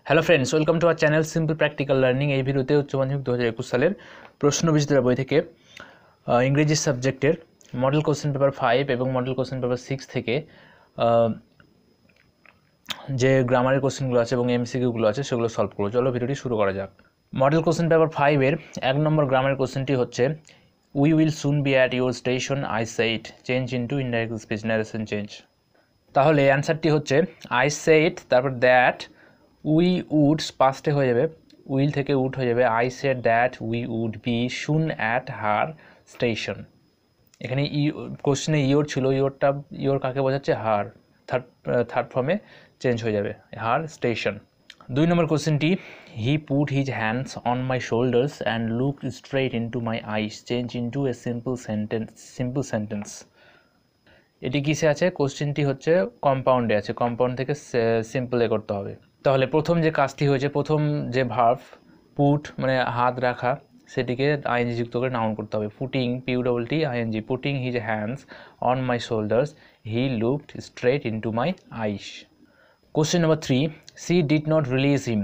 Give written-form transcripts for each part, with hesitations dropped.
Hello friends, welcome to our channel simple practical learning. এই ভিডিওতে উচ্চ মাধ্যমিক 2021 সালের প্রশ্ন বিচিত্রা বই থেকে ইংরেজি সাবজেক্টের মডেল কোশ্চেন পেপার 5 এবং মডেল কোশ্চেন পেপার 6 থেকে যে গ্রামারের কোশ্চেনগুলো আছে এবং এমসিকিউগুলো আছে সেগুলো সলভ করবো। চলো ভিডিওটি শুরু করা যাক। মডেল কোশ্চেন পেপার 5-এর 1 নম্বর গ্রামারের কোশ্চেনটি হচ্ছে, we will soon be at your station, I said, change into indirect speech, narration change. তাহলে অ্যান্সারটি হচ্ছে আই সেড, তারপর দ্যাট, উই উড পাস্টে হয়ে যাবে, উইল থেকে উড হয়ে যাবে, I said that we would be soon at her station. এখানে কোশ্চেনে ইয়োর ছিল, ইয়োর কাকে বোঝাচ্ছে? হার। থার্ড ফর্মে চেঞ্জ হয়ে যাবে, হার স্টেশন। 2 নম্বর কোশ্চেনটি, he put his hands on my shoulders and look straight into my eyes, change into a simple sentence. এটি কিসে আছে? কোশ্চেনটি হচ্ছে কম্পাউন্ডে আছে, কম্পাউন্ড থেকে সিম্পলে করতে হবে। তাহলে প্রথম যে কাজটি হয়েছে, প্রথম যে ভার্ব পুট মানে হাত রাখা, সেটিকে আইএনজি যুক্ত করে নাউন করতে হবে। Putting, P U W T I N G, putting his hands on my shoulders, he looked straight into my eyes. Question number 3, she did not release him,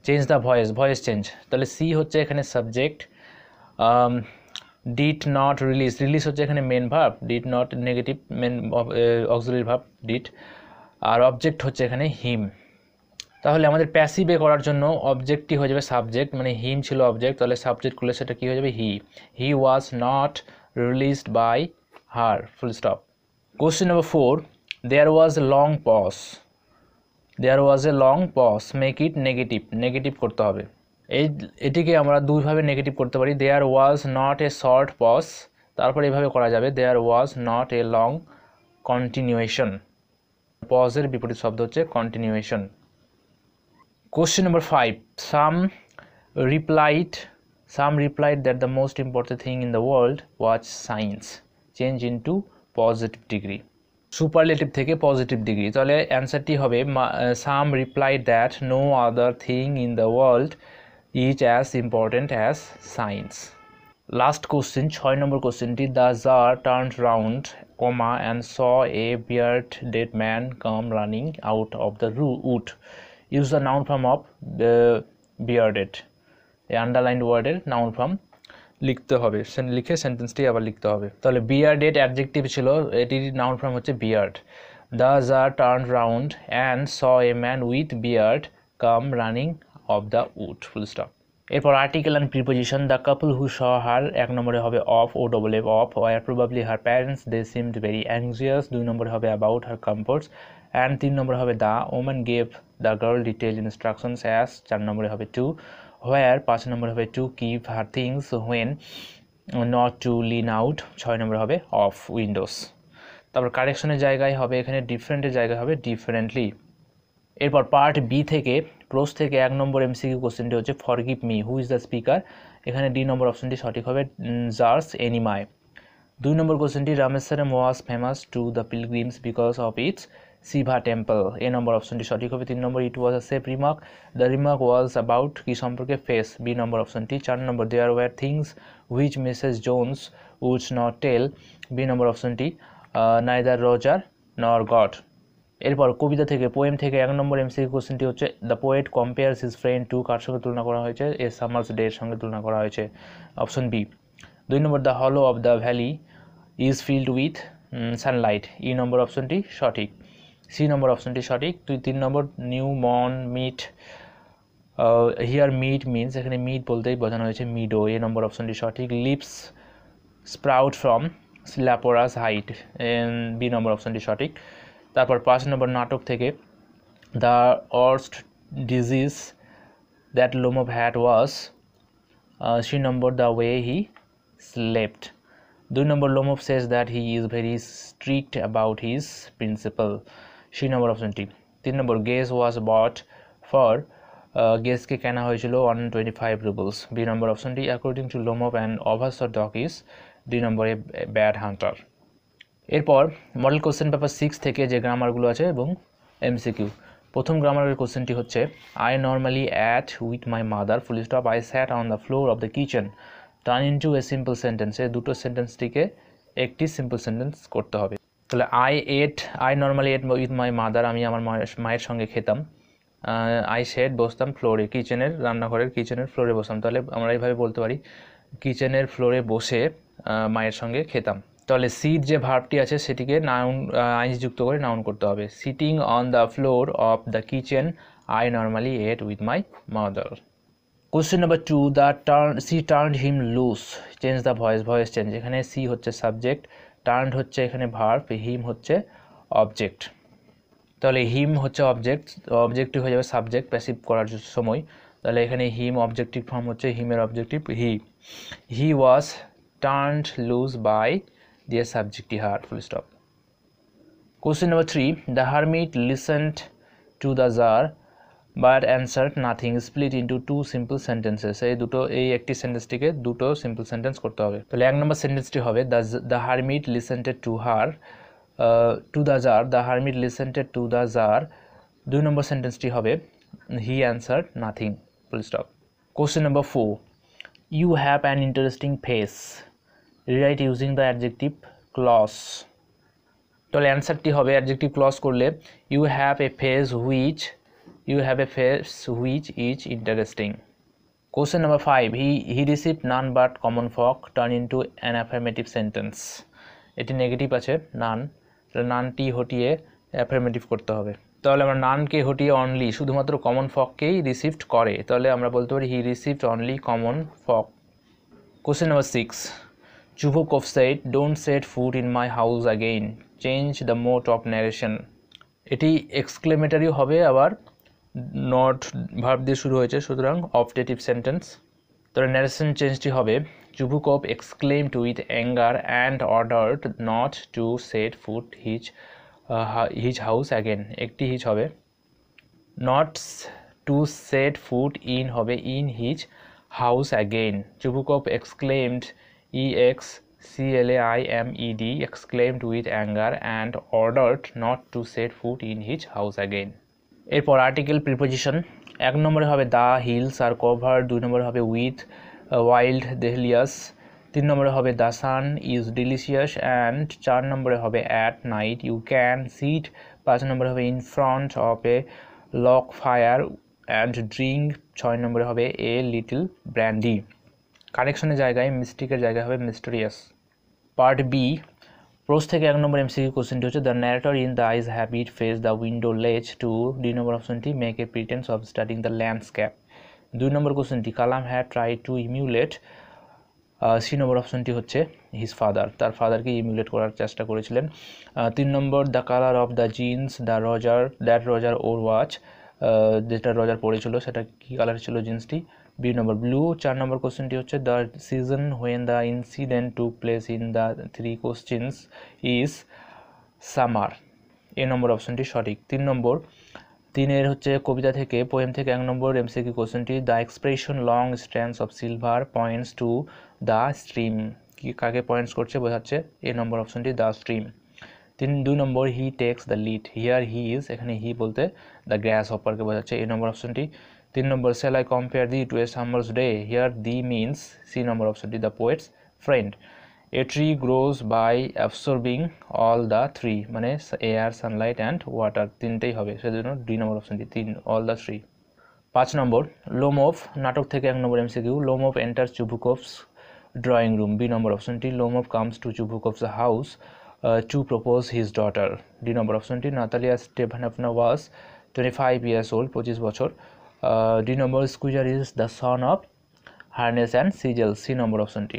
change the voice change. তাহলে সি হচ্ছে এখানে সাবজেক্ট, ডিড নট রিলিজ হচ্ছে এখানে main verb, did not negative, main auxiliary verb did, আর object হচ্ছে এখানে হিম। তাহলে আমাদের প্যাসিভে করার জন্য অবজেক্টটি হয়ে যাবে সাবজেক্ট, মানে হিম ছিল অবজেক্ট, তাহলে সাবজেক্ট করলে সেটা কী হয়ে যাবে? He was not released by her, full stop. Question number 4, there was a long pause, make it negative করতে হবে। এটিকে আমরা দুইভাবে নেগেটিভ করতে পারি। There was not a short pause, তারপর এইভাবে করা যাবে, there was not a long continuation. পজের বিপরীত শব্দ হচ্ছে continuation. Question number 5, some replied that the most important thing in the world was science, change into positive degree. Superlative থেকে positive degree, তাহলে অ্যান্সারটি হবে some replied that no other thing in the world is as important as science. Last question, 6 number কোশ্চেনটি, the jar turned round, and saw a bearded man come running out of the wood. Use the noun form of bearded, এই underlined ওয়ার্ডের noun form লিখতে হবে, লিখে সেন্টেন্সটি আবার লিখতে হবে। তাহলে bearded অ্যাডজেক্টিভ ছিল, এটির নাউন ফর্ম হচ্ছে beard. The jar turned round and saw a man with beard come running of the wood, full stop. এরপর article and preposition. The couple who saw her, 1 নম্বরে হবে off, O double F, off, were probably her parents, they seemed very anxious. 2 নম্বরে হবে about her comforts, and 3 নম্বরে হবে the woman gave the girl detail instructions as. 4 নম্বরে হবে two, হোয়ার। 5 নম্বরে হবে to keep her things, when, not to Lin out. 6 নম্বরে হবে অফ উইন্ডোজ। তারপর কারেকশনের জায়গায় হবে এখানে ডিফারেন্টের জায়গায় হবে ডিফারেন্টলি। এরপর পার্ট বি থেকে প্রোস থেকে 1 নম্বর এমসিকিউ কোশ্চেনটি হচ্ছে, forgive me, who is the speaker. এখানে ডি নম্বর অপশনটি সঠিক হবে, জার্স এনিমাই। 2 নম্বর কোশ্চেনটি, Rameswaram was famous to the pilgrims because of its Shiva temple. A number অপশনটি সঠিক হবে। 3 number, it was a safe remark, the remark was about কি সম্পর্কে? ফেস, বি নম্বর অপশনটি। 4 number, there were things which Mrs Jones would not tell, B number অপশনটি, neither Roger নর god. এরপর কবিতা থেকে, পোয়েম থেকে 1 নম্বর এমসিকিউ কোশ্চেনটি হচ্ছে, the poet compares his friend to, কার সঙ্গে তুলনা করা হয়েছে? এ সামার্স ডে এর সঙ্গে তুলনা করা হয়েছে, option B. 2 number, the hollow of the valley is filled with sunlight, E number অপশনটি সঠিক, সি নম্বর অপশনটি সঠিক। 3 নম্বর, নিউ মর্ন মিট, হিয়ার মিট মিনস, এখানে মিট বলতেই বোঝানো হয়েছে মিডো, এ নম্বর অপশনটি সঠিক। লিপস স্প্রাউট ফ্রম স্ল্যাপোরাস হাইট, বি নম্বর অপশনটি সঠিক। তারপর 5 নম্বর নাটক থেকে, the worst disease that Lomov had was, C number, the way he slept. 2 number, Lomov says that he is very strict about his principal, C number অপশনটি। 3 নম্বর, guess was bot for, গেসকে কেনা হয়েছিল 125 roubles, B number অপশনটি। According to Lomov and অভাসর dog is, D নম্বরে bad hunter. এরপর model question paper 6 থেকে যে গ্রামারগুলো আছে এবং এমসিকিউ। প্রথম গ্রামারের কোশ্চেনটি হচ্ছে, I normally ate with my mother, full stop, I sat on the floor of the kitchen, turn into a simple sentence. এই দুটো সেন্টেন্সটিকে একটি সিম্পল সেন্টেন্স করতে হবে। তাহলে I normally ate with my mother, আমি আমার মায়ের সঙ্গে খেতাম, আই সেড বসতাম ফ্লোরে, কিচেনের রান্নাঘরের কিচেনের ফ্লোরে বসতাম, তাহলে আমরা এইভাবে বলতে পারি কিচেনের ফ্লোরে বসে মায়ের সঙ্গে খেতাম। তাহলে সিট যে ভার্বটি আছে সেটিকে নাউন আইনজি যুক্ত করে নাউন করতে হবে। Sitting on the floor of the kitchen I normally ate with my mother. Question number 2, she turned him loose, change the voice change. এখানে সি হচ্ছে সাবজেক্ট, টার্নড হচ্ছে এখানে ভার্ব, হিম হচ্ছে অবজেক্ট। তাহলে হিম হচ্ছে অবজেক্টিভ হয়ে যাবে সাবজেক্ট প্যাসিভ করার সময়। তাহলে এখানে হিম অবজেক্টিভ ফর্ম হচ্ছে হিমের objective he was turned loose by দিয়ে subject her, full stop. Question number 3, the hermit listened to the tsar but answered nothing, split into 2 simple sentences. এই একটি সেন্টেন্সটিকে দুটো সিম্পল সেন্টেন্স করতে হবে। তাহলে 1 নম্বর সেন্টেন্সটি হবে the hermit listened to her to the tsar, the hermit listened to the tsar. 2 number সেন্টেন্সটি হবে he answered nothing, full stop. Question number 4, you have an interesting face, rewrite using the adjective clause. তাহলে অ্যান্সারটি হবে adjective clause করলে you have a face which is interesting. Question number 5, he received none but common folk, turn into an affirmative sentence. এটি negative আছে নান, তাহলে নানটি হটিয়ে affirmative করতে হবে। তাহলে আমরা নানকে হটিয়ে অনলি, শুধুমাত্র কমন ফককেই রিসিভড করে, তাহলে আমরা বলতে পারি he received only common folk. Question number 6, Chubukov said, don't set foot in my house again, change the mode of narration. এটি এক্সক্লেমেটরি হবে, আবার নট ভার্ব দিয়ে শুরু হয়েছে, সুতরাং অবজেক্টিভ সেন্টেন্স। তাহলে ন্যারেশন চেঞ্জটি হবে Chubukov exclaimed with anger and ordered not to set foot his house again, একটি হিজ হবে, not to set foot in হবে in his house again. Chubukov exclaimed EXCLAIMED exclaimed with anger and ordered not to set foot in his house again. এরপর article preposition, 1 নম্বরে হবে the hills R cover, 2 নম্বরে হবে with wild দেহলিয়াস, 3 নম্বরে হবে the sun is delicious and 4 নম্বরে হবে at night you can sit, 5 নম্বরে হবে in front of a log fire and drink, 6 নম্বরে হবে এ লিটল ব্র্যান্ডি। কারেকশনের জায়গায় মিস্টেকের জায়গায় হবে মিস্টেরিয়াস। পার্ট বি, প্রোস থেকে 1 নম্বর এমসিকিউ কোশ্চেনটি হচ্ছে the narrator in the eyes habit face the window ledge to, 2 number অপশনটি make a pretence of studying the landscape, 2 নম্বর কোশ্চেনটি Kalam had tried to emulate, 3 number অপশনটি হচ্ছে হিজ ফাদার, তার ফাদারকে ইমিউলেট করার চেষ্টা করেছিলেন। 3 number the colour of the jeans that Roger wore was, যেটা Roger পড়েছিল সেটা কী কালার ছিল জিন্সটি, বি নম্বর ব্লু। 4 নম্বর কোশ্চেনটি হচ্ছে the season when the incident took place in the 3 questions is summer, A number অপশনটি সঠিক। 3 নম্বর, 3 হচ্ছে কবিতা থেকে পোয়েম থেকে 1 নম্বর এমসিকিউ কোশ্চেনটি the expression long strands of silver points to the stream, কি কাকে পয়েন্টস করছে বোঝাচ্ছে, এ নম্বর অপশনটি the stream. 2 number he takes the lead, here he is, এখানে হি বলতে দ্য গ্রাস হপারকে বোঝাচ্ছে, এ নম্বর অপশনটি। 3 number shall I compare thee to a summer's day, here thee means, C number অপশনটি the poet's friend. A tree grows by absorbing all the 3, মানে air sunlight and water, 3টেই হবে, সেজন্য 2 number অপশনটি 3 all the 3। 5 number Lomov নাটক থেকে 1 number MCQ, Lomov enter Chubukov's drawing room, B number অপশনটি Lomov comes to Chubukov's house to propose his daughter, D number অপশনটি Natalia Stepanovna was 25 years old, 25 বছর, D number Squeezer is the son of Harness and Chisel, C number অপশনটি।